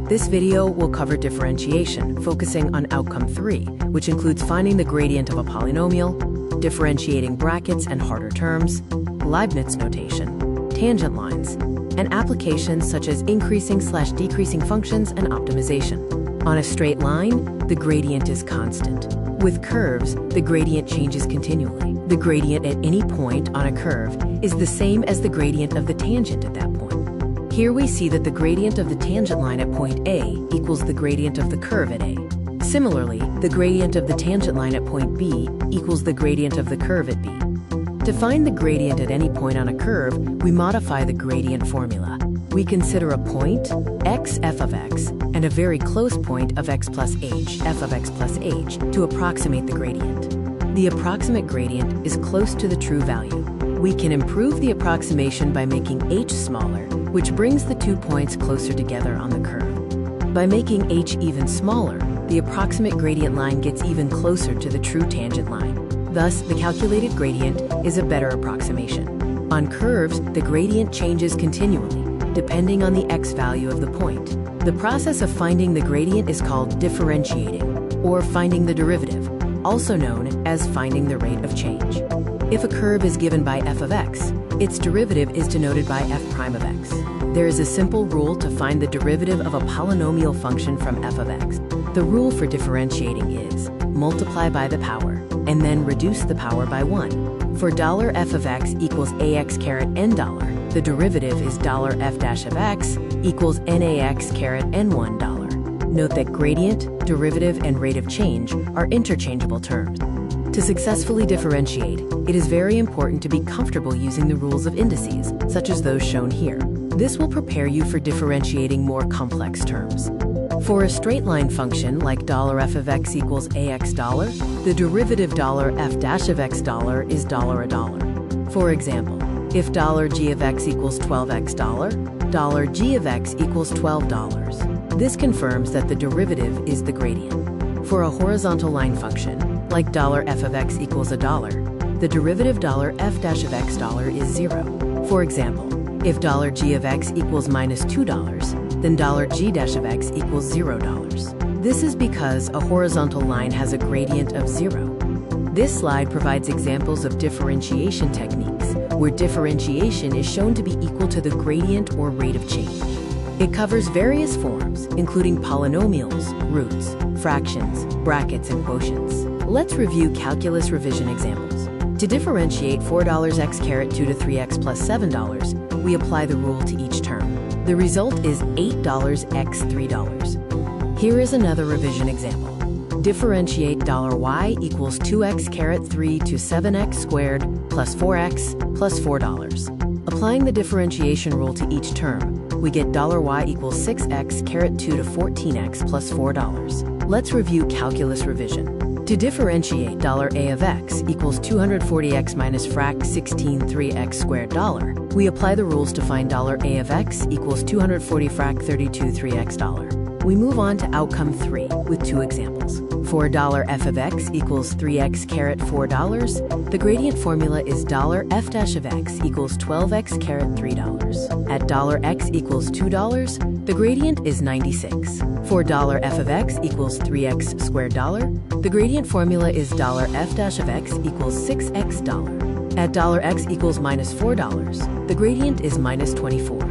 This video will cover differentiation, focusing on outcome 3, which includes finding the gradient of a polynomial, differentiating brackets and harder terms, Leibniz notation, tangent lines, and applications such as increasing/decreasing functions and optimization. On a straight line, the gradient is constant. With curves, the gradient changes continually. The gradient at any point on a curve is the same as the gradient of the tangent at that point. Here we see that the gradient of the tangent line at point A equals the gradient of the curve at A. Similarly, the gradient of the tangent line at point B equals the gradient of the curve at B. To find the gradient at any point on a curve, we modify the gradient formula. We consider a point, x f of x, and a very close point of x plus h, f of x plus h, to approximate the gradient. The approximate gradient is close to the true value. We can improve the approximation by making h smaller, which brings the 2 points closer together on the curve. By making h even smaller, the approximate gradient line gets even closer to the true tangent line. Thus, the calculated gradient is a better approximation. On curves, the gradient changes continually, depending on the x value of the point. The process of finding the gradient is called differentiating, or finding the derivative, also known as finding the rate of change. If a curve is given by f of x, its derivative is denoted by f prime of x. There is a simple rule to find the derivative of a polynomial function from f of x. The rule for differentiating is multiply by the power, and then reduce the power by 1. For $f of x equals ax caret n dollar, the derivative is $f dash of x equals nax caret n1 dollar. Note that gradient, derivative, and rate of change are interchangeable terms. To successfully differentiate, it is very important to be comfortable using the rules of indices, such as those shown here. This will prepare you for differentiating more complex terms. For a straight line function like $f of x equals ax dollar, the derivative $f dash of x dollar is $a dollar. For example, if $g of x equals 12x dollar, $g of x equals $12. This confirms that the derivative is the gradient. For a horizontal line function, like $f of x equals a dollar, the derivative $f dash of x dollar is 0. For example, if $g of x equals minus $2, then $g dash of x equals $0. This is because a horizontal line has a gradient of 0. This slide provides examples of differentiation techniques, where differentiation is shown to be equal to the gradient or rate of change. It covers various forms, including polynomials, roots, fractions, brackets, and quotients. Let's review calculus revision examples. To differentiate $4x caret 2 to 3x plus $7, we apply the rule to each term. The result is $8 x $3. Here is another revision example. Differentiate $y equals 2x caret 3 to 7x squared plus 4x plus $4. Applying the differentiation rule to each term, we get $y equals 6x caret 2 to 14x plus $4. Let's review calculus revision. To differentiate $a of x equals 240x minus frac 16 3x squared we apply the rules to find $a of x equals 240 frac 32 3x. We move on to outcome 3 with 2 examples. For $f of x equals 3x caret $4, the gradient formula is $f dash of x equals 12x caret $3. At $x equals $2, the gradient is 96. For $f of x equals 3x squared the gradient formula is $f dash of x equals 6x. At $x equals minus $4, the gradient is minus 24.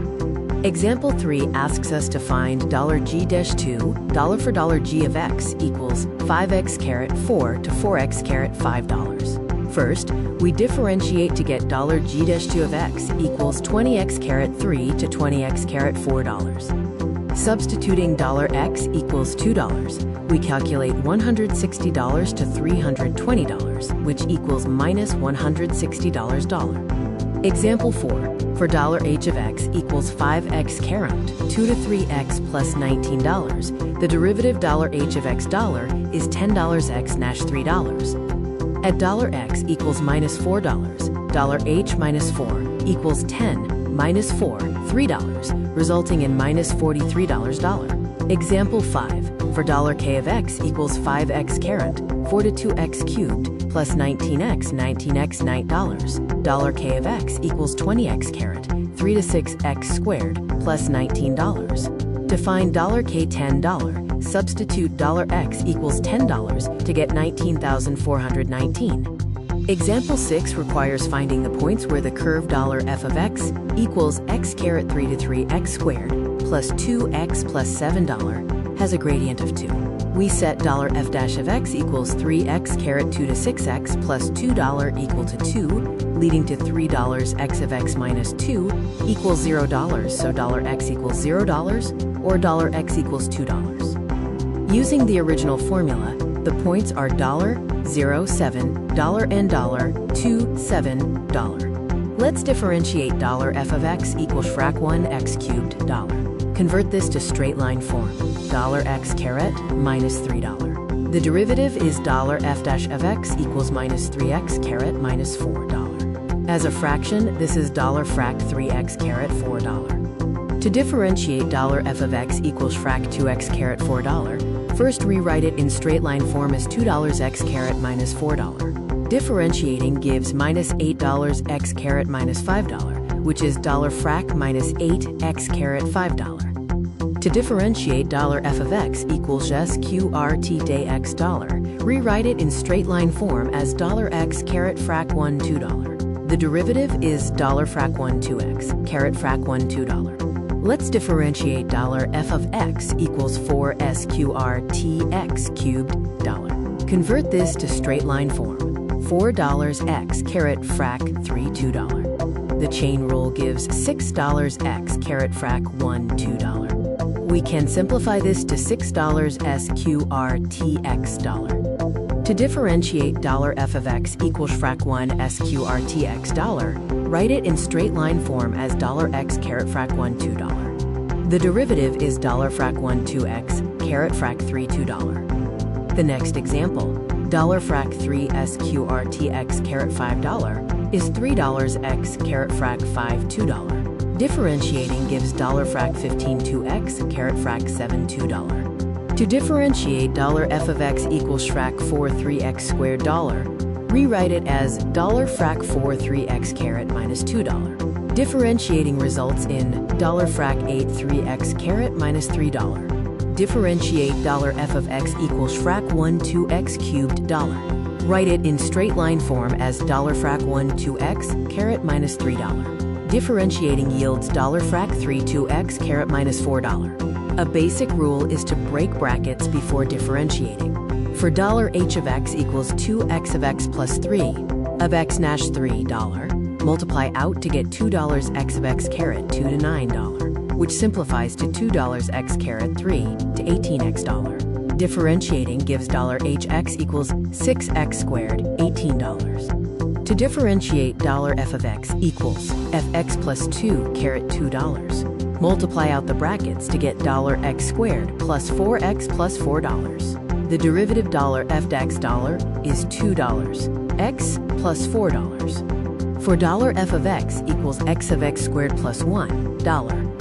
Example 3 asks us to find $g-2, for $g of x equals 5x caret 4 to 4x caret $5. First, we differentiate to get $g-2 of x equals 20x caret 3 to 20x caret $4. Substituting $x equals $2, we calculate $160 to $320, which equals minus $160. Example 4. For $h of x equals 5x caret 2 to 3x plus $19, the derivative $h of x is $10 x $3. At $x equals minus $4, $h minus 4 equals 10 minus 4, $3, resulting in minus $43. Example 5. For $k of x equals 5x caret 4 to 2x cubed plus 19x, $9 k of x equals 20x caret 3 to 6x squared plus $19. To find $K $10, substitute $X equals $10 to get 19,419. Example 6 requires finding the points where the curve $f of x equals x caret 3 to 3x squared plus 2x plus $7 has a gradient of 2. We set $f dash of x equals 3x caret 2 to 6x plus $2 equal to 2, leading to $3 x of x minus 2 equals $0, so $x equals $0 or $x equals $2. Using the original formula, the points are $0, 7, and $2, $7. Let's differentiate $f of x equals frac 1 x cubed $. Convert this to straight line form, $x caret minus $3. The derivative is $f dash of x equals minus 3x caret minus $4. As a fraction, this is $frac 3x caret $4. To differentiate $f of x equals frac 2x caret $4, first rewrite it in straight line form as $2 x caret minus $4. Differentiating gives minus $8 x caret minus $5, which is $frac minus 8 x caret $5. To differentiate $f of x equals sqrt day x $, rewrite it in straight line form as $x caret frac 1 $2. The derivative is $frac 1 2x caret frac 1 $2. Let's differentiate $f of x equals 4 sqrt x cubed $. Convert this to straight line form, $4 x caret frac 3 $2. The chain rule gives $6 x caret frac 1 $2. We can simplify this to $6 sqrt x $. To differentiate $f of x equals frac 1 sqrt x $, write it in straight line form as $x caret frac 1 $2. The derivative is $frac 1 2x caret frac 3 $2. The next example, $frac 3 sqrt x caret $5 is $3 x caret frac 5 $2. Differentiating gives $frac 15 2x caret frac 7 $2. To differentiate $f of x equals frac 4 3x squared $, rewrite it as $frac 4 3x caret minus $2. Differentiating results in $frac 8 3x caret minus $3. Differentiate $f of x equals frac 1 2x cubed $. Write it in straight line form as $frac 1 2x caret minus $3. Differentiating yields $frac 3 2x caret minus $4. A basic rule is to break brackets before differentiating. For $h of x equals 2x of x plus 3 of x dash $3, multiply out to get $2 x of x caret 2 to $9, which simplifies to $2 x caret 3 to $18x. Differentiating gives $hx equals 6x squared, $18. To differentiate $f of x equals fx plus 2 caret $2. Multiply out the brackets to get $x squared plus 4x plus $4. The derivative $f dax is $2, x plus $4. For $f of x equals x of x squared plus 1,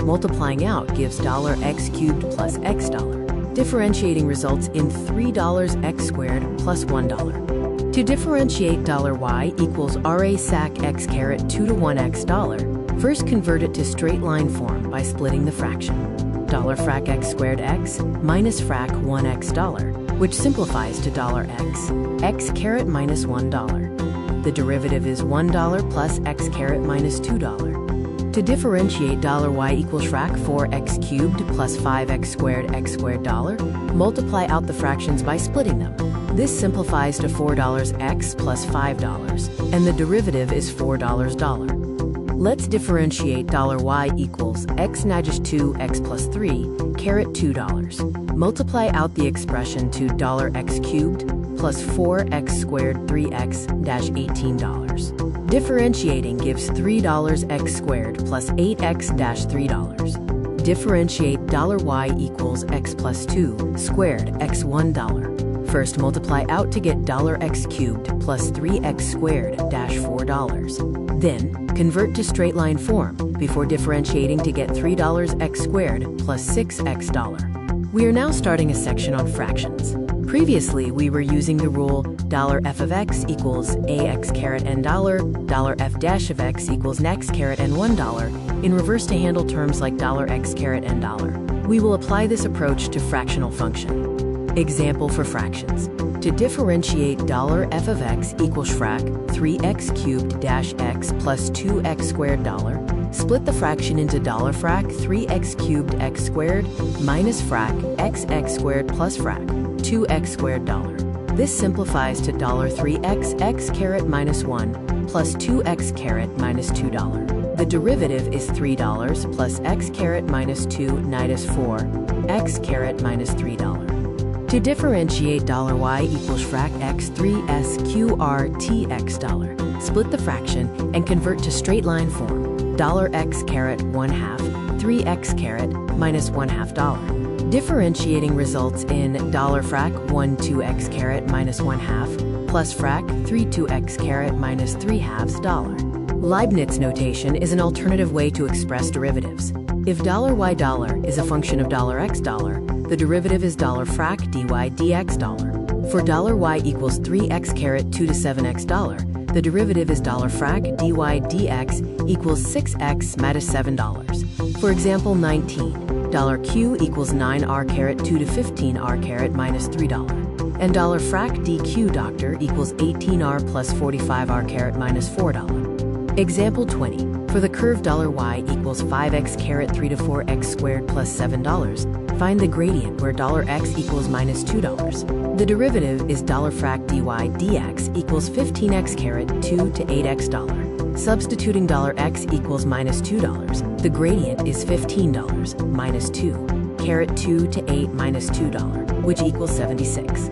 multiplying out gives $x cubed plus x $. Differentiating results in $3 x squared plus $1. To differentiate $y equals ra sac x caret 2 to 1x $, first convert it to straight line form by splitting the fraction. $frac x squared x minus frac 1x $, which simplifies to $x caret minus $1. The derivative is $1 plus x caret minus $2. To differentiate $y equals frac 4x cubed plus 5x squared x squared $, multiply out the fractions by splitting them. This simplifies to $4 x plus $5, and the derivative is $4 $. Let's differentiate $y equals x dash 2x plus 3 caret $2. Multiply out the expression to $x cubed plus 4x squared 3x dash $18. Differentiating gives $3 x squared plus 8x dash $3. Differentiate $y equals x plus 2 squared x $1. First multiply out to get $x cubed plus 3x squared dash $4. Then convert to straight line form before differentiating to get $3 x squared plus 6x $. We are now starting a section on fractions. Previously, we were using the rule $f of x equals ax caret n $f dash of x equals nex caret n $1 in reverse to handle terms like $x caret n $. We will apply this approach to fractional function. Example for fractions. To differentiate $f of x equals frac 3x cubed dash x plus 2x squared dollar, split the fraction into $frac 3x cubed x squared minus frac xx squared plus frac 2x squared dollar. This simplifies to $3x x caret minus 1 plus 2x caret minus $2. The derivative is $3 plus x caret minus 2 minus 4 x caret minus $3. To differentiate $y equals frac x 3s qrt dollar, split the fraction and convert to straight line form. $x caret 1/2, 3x caret minus 1/2 dollar. Differentiating results in $frac 1 2x caret minus 1/2 plus frac 3 2x caret minus 3/2 dollar. Leibniz notation is an alternative way to express derivatives. If $y dollar is a function of $x dollar, the derivative is $frac dy dx dollar. For $y equals 3x caret 2 to 7x dollar, the derivative is $frac dy dx equals 6x minus $7. For example 19, $q equals 9r caret 2 to 15r caret minus $3. And $frac dq doctor equals 18r plus 45r caret minus $4. Example 20. For the curve $y equals 5x caret 3 to 4x squared plus $7, find the gradient where $x equals minus $2. The derivative is $frac dy dx equals 15x caret 2 to 8x dollar. Substituting $x equals minus $2, the gradient is $15 minus 2 caret 2 to 8 minus $2, which equals 76.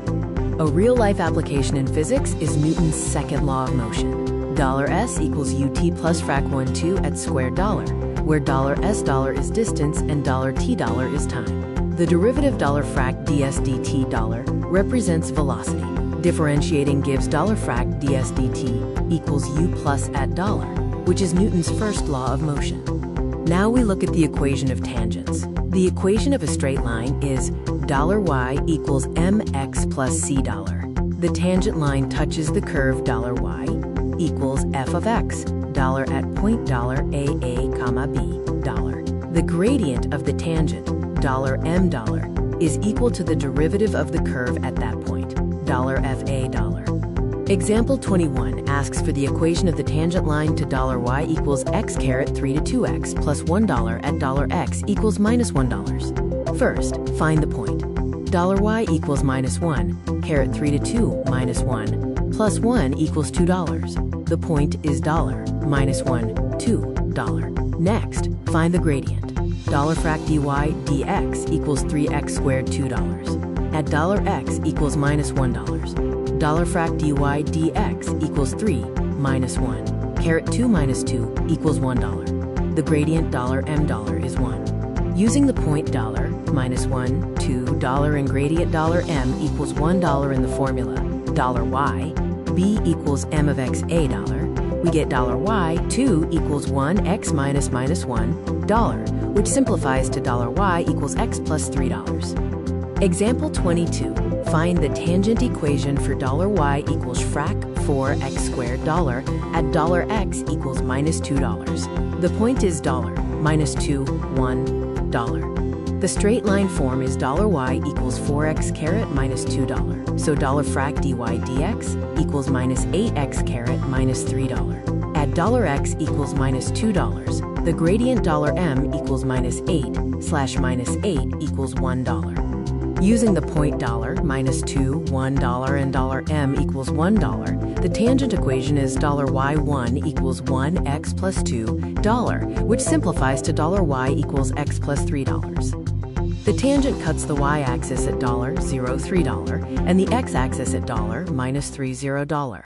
A real-life application in physics is Newton's second law of motion. $s equals ut plus frac 1 2 at squared dollar, where $s dollar is distance and $t dollar is time. The derivative $frac ds dt dollar represents velocity. Differentiating gives $frac ds dt equals u plus at dollar, which is Newton's first law of motion. Now we look at the equation of tangents. The equation of a straight line is $y equals mx plus c dollar. The tangent line touches the curve $y equals f of x dollar at point $a comma b dollar. The gradient of the tangent $m dollar is equal to the derivative of the curve at that point $fa dollar. Example 21 asks for the equation of the tangent line to $y equals x caret 3 to 2x plus $1 at $x equals minus $1. First, find the point. $y equals minus 1 caret 3 to 2 minus 1 plus 1 equals $2. The point is minus 1 $2. Next, find the gradient. $frac dy dx equals 3x squared $2 at $x equals minus $1. $frac dy dx equals 3 minus 1 caret 2 minus 2 equals $1. The gradient $m dollar is 1. Using the point minus 1 $2 and gradient $m equals $1 in the formula $y b equals m of x a dollar, we get $y 2 equals 1 x minus minus 1 dollar, which simplifies to $y equals x plus $3. Example 22. Find the tangent equation for $y equals frac 4x squared dollar at $x equals minus $2. The point is minus 2 $1 dollar. The straight line form is $y equals 4x caret minus $2. So $frac dy dx equals minus 8x caret minus $3. At $x equals minus $2, the gradient $m equals minus 8 slash minus 8 equals $1. Using the point minus 2 $1 and $m equals $1, the tangent equation is $y1 equals 1x plus $2, which simplifies to $y equals x plus $3. The tangent cuts the y-axis at $0 $3 and the x-axis at minus $30.